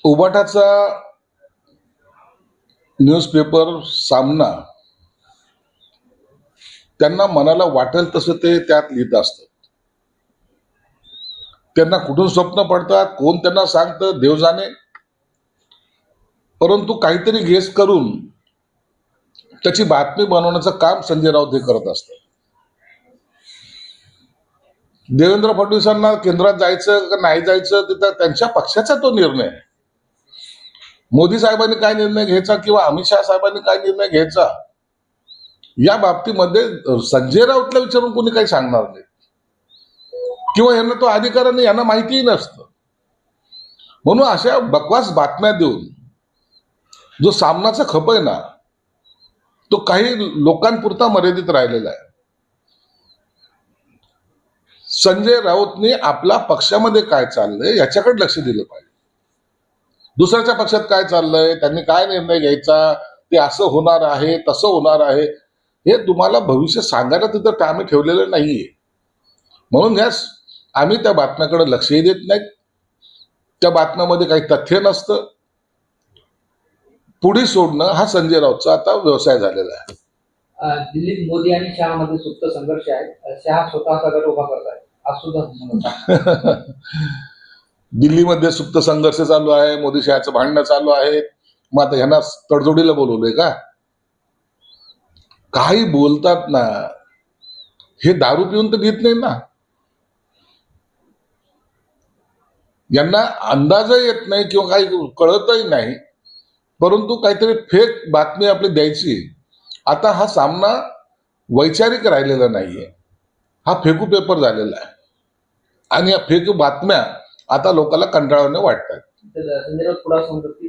उबाटाचा newspaper सामना त्यांना मनाला वाटेल तसं ते त्यात लिहित असतात. त्यांना कुठून स्वप्न पडतात, कोण त्यांना सांगतं देव जाणे, परंतु काहीतरी गेस करून त्याची बातमी बनवण्याचं काम संजय राऊत हे करत असतात. देवेंद्र फडणवीसांना केंद्रात जायचं का नाही जायचं ते तर त्यांच्या पक्षाचा तो निर्णय आहे. मोदी साहेबांनी काय निर्णय घ्यायचा किंवा अमित शहा साहेबांनी काय निर्णय घ्यायचा या बाबतीमध्ये संजय राऊतला विचारून कोणी काही सांगणार नाही किंवा यांना तो अधिकाराने यांना माहितीही नसतं. म्हणून अशा बकवास बातम्या देऊन जो सामनाचा खप आहे ना तो काही लोकांपुरता मर्यादित राहिलेला आहे. संजय राऊतने आपल्या पक्षामध्ये काय चाललंय याच्याकडे लक्ष दिलं पाहिजे. दुसऱ्याच्या पक्षात काय चाललंय, त्यांनी काय निर्णय घ्यायचा, ते असं होणार आहे तसं होणार आहे हे तुम्हाला भविष्य सांगायला तिथं आम्ही ठेवलेलं नाहीये. म्हणून यास आम्ही त्या बातम्याकडे लक्षही देत नाहीत. त्या बातम्यामध्ये काही तथ्य नसतं. पुढे सोडणं हा संजय राऊतचा आता व्यवसाय झालेला आहे. दिल्लीत मोदी आणि शहा मध्ये सुप्त संघर्ष आहे. शहा स्वतःचा गट उभा करत आहे आज सुद्धा. दिल्लीमध्ये सुप्त संघर्ष चालू आहे, मोदी शहाचं भांडणं चालू आहे. मग आता ह्यांना तडजोडीला बोलवलंय का? काही बोलतात ना, हे दारू पिऊन तर घेत नाही ना. यांना अंदाज येत नाही किंवा काही कळतही नाही, परंतु काहीतरी फेक बातमी आपली द्यायची. आता हा सामना वैचारिक राहिलेला नाहीये, हा फेकू पेपर झालेला आहे आणि या फेकू बातम्या आता लोकांना कंटाळवाने वाटतात. संजय राऊत पुढे असं म्हणतात की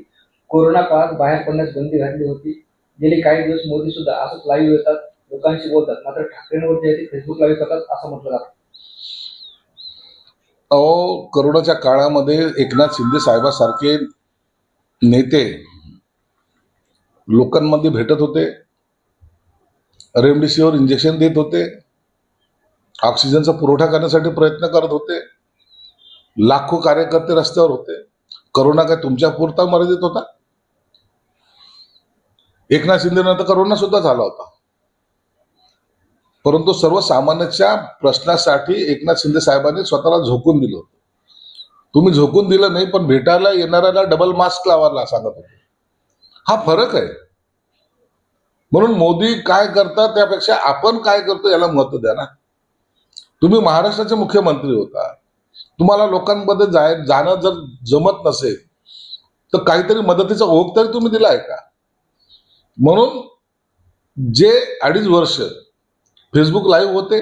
कोरोना काळात बाहेर पडण्यास बंदी घातली होती. गेली काही दिवस मोदी सुद्धा असंच लाईव्ह येतात, लोकांशी बोलतात, मात्र ठाकरेंवरती फेसबुक लाईव्ह करतात असं म्हटलं जातं. कोरोनाच्या काळामध्ये एकनाथ शिंदे साहेबांसारखे नेते लोकांमध्ये भेटत होते, रेमडेसिवीर इंजेक्शन देत होते, ऑक्सिजनचा पुरवठा करण्यासाठी प्रयत्न करत होते, लाखो कार्यकर्ते रस्त्यावर होते. करोना काय तुमच्या पुरता मर्यादित होता? एकनाथ शिंदेना तर करोना सुद्धा झाला होता, परंतु सर्वसामान्यांच्या प्रश्नासाठी एकनाथ शिंदे साहेबांनी स्वतःला झोकून दिलं होतं. तुम्ही झोकून दिलं नाही, पण भेटायला येणाऱ्याला डबल मास्क लावायला सांगत होते. हा फरक आहे. म्हणून मोदी काय करतात त्यापेक्षा आपण काय करतो याला महत्व द्या ना. तुम्ही महाराष्ट्राचे मुख्यमंत्री होता, तुम्हाला लोकांमध्ये जाणं जर जमत नसेल तर काहीतरी मदतीचा ओघ तरी तुम्ही दिलाय का? म्हणून जे 2.5 वर्ष फेसबुक लाईव्ह होते,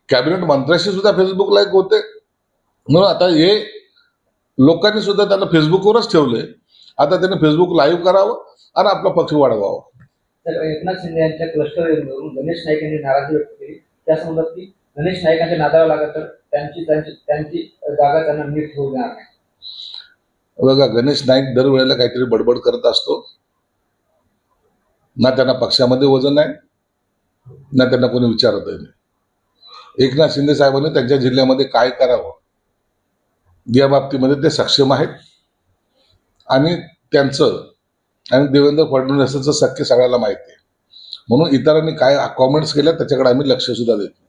कॅबिनेट मंत्र्याशी सुद्धा फेसबुक लाईव्ह होते, म्हणून आता हे लोकांनी सुद्धा त्यांना फेसबुकवरच ठेवले. आता त्यांनी फेसबुक लाईव्ह करावं आणि आपला पक्ष वाढवावा. तर एकनाथ शिंदे यांच्या क्लस्टरवरून गणेश नाईक यांनी नाराजी व्यक्त केली. त्या म्हणतात की गणेश नाईकांच्या नादाला लागत तर त्यांची जागा त्यांना नीट ठेवू देणार नाही. बघा, गणेश नाईक दरवेळेला काहीतरी बडबड करत असतो. ना त्यांना पक्षामध्ये वजन आहे, ना त्यांना कोणी विचारतही नाही. एकनाथ शिंदे साहेबांनी त्यांच्या जिल्ह्यामध्ये काय करावं या बाबतीमध्ये ते सक्षम आहेत आणि त्यांचं आणि देवेंद्र फडणवीसांचं सख्य सगळ्याला माहिती आहे. म्हणून इतरांनी काय कॉमेंट्स केल्या त्याच्याकडे आम्ही लक्ष सुद्धा देत नाही.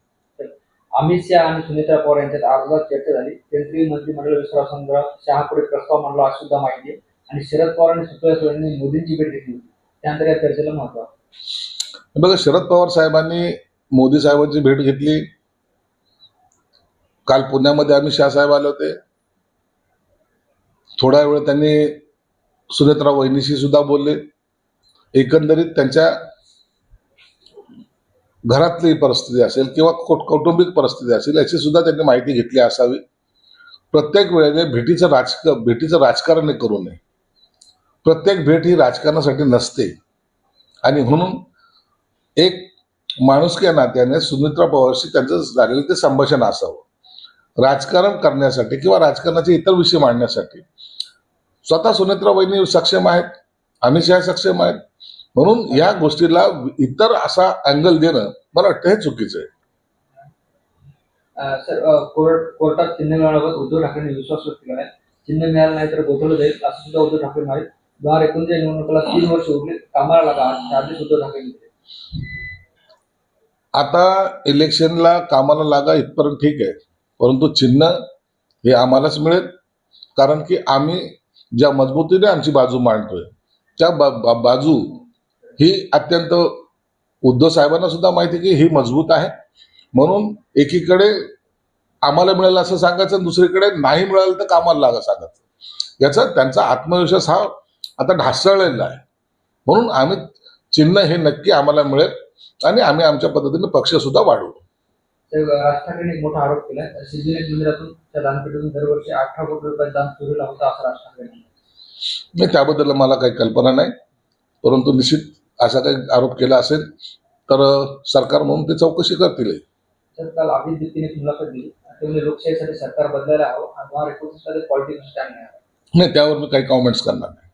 अमित शहा आणि सुनेत्रा पवार यांच्यात अर्धा चर्चा झाली. केंद्रीय मंत्रिमंडळ विस्तारासंदर्भात शहापुढे प्रस्ताव मांडला आज सुद्धा माहिती आहे. आणि शरद पवार आणि सुप्रिया सुळेंनी मोदींची भेट घेतली होती, त्यानंतर या चर्चेला महत्व. बघा, शरद पवार साहेबांनी मोदी साहेबांची भेट घेतली. काल पुण्यामध्ये अमित शहा साहेब आले होते. थोडा वेळ त्यांनी सुनेत्रा वहिनीशी सुद्धा बोलले. एकंदरीत त्यांच्या घरातली परिस्थिती असेल किंवा कौटुंबिक परिस्थिती असेल याची सुद्धा त्यांनी माहिती घेतली असावी. प्रत्येक वेळेने भेटीचं राजकारण करू नये. प्रत्येक भेट ही राजकारणासाठी नसते आणि म्हणून एक माणुसकी नात्याने सुनेत्रा पवारशी त्यांचं झालेलं ते संभाषण असावं. राजकारण करण्यासाठी किंवा राजकारणाचे इतर विषय मांडण्यासाठी स्वतः सुनेत्रा वहिनी सक्षम आहेत, अमित शहा सक्षम आहेत. म्हणून या गोष्टीला इतर असा अँगल देणं मला वाटतं हे चुकीचं आहे. सर, कोर्टात चिन्ह मिळवण्याबाबत उद्धव ठाकरेंनी विश्वास व्यक्त केला आहे. चिन्ह मिळालं नाही तर गोठवलं जाईल असं सुद्धा उद्धव ठाकरे म्हणाले. 2019 निवडणुकीला 3 वर्ष उरले, कामाला लागा असे आदेश उद्धव ठाकरे दिले. आता इलेक्शनला कामाला लागा इथपर्यंत ठीक आहे, परंतु चिन्ह हे आम्हालाच मिळेल, कारण की आम्ही ज्या मजबूतीने आमची बाजू मांडतोय त्या बाजू ही अत्यंत उद्धव साहेबांना सुद्धा माहिती आहे की ही मजबूत आहे. म्हणून एकीकडे आम्हाला मिळेल असं सांगायचं आणि दुसरीकडे नाही मिळालं तर कामाला लागा सांगायचं. याचा त्यांचा आत्मविश्वास हा आता ढासळलेला आहे. म्हणून आम्ही चिन्ह हे नक्की आम्हाला मिळेल आणि आम्ही आमच्या पद्धतीने पक्ष सुद्धा वाढवू. तर राज ठाकरेंनी एक मोठा आरोप केलाय. सिद्धिविनायक मंदिरातून त्या दानपेटीतून दरवर्षी 18 कोटी रुपये दान चोरीला होता असं राज ठाकरे म्हणाले. नाही, त्याबद्दल मला काही कल्पना नाही, परंतु निश्चित असा काही आरोप केला असेल तर सरकार म्हणून ते चौकशी करतील. तर काल अभिजित दीप्तीने एक मुलाखत दिली. ते म्हणजे लोकशाहीसाठी सरकार बदलायला हवं आणि 2029 मध्ये पॉलिटिक्स स्टँड नाही. नाही, त्यावर मी काही कॉमेंट्स करणार नाही.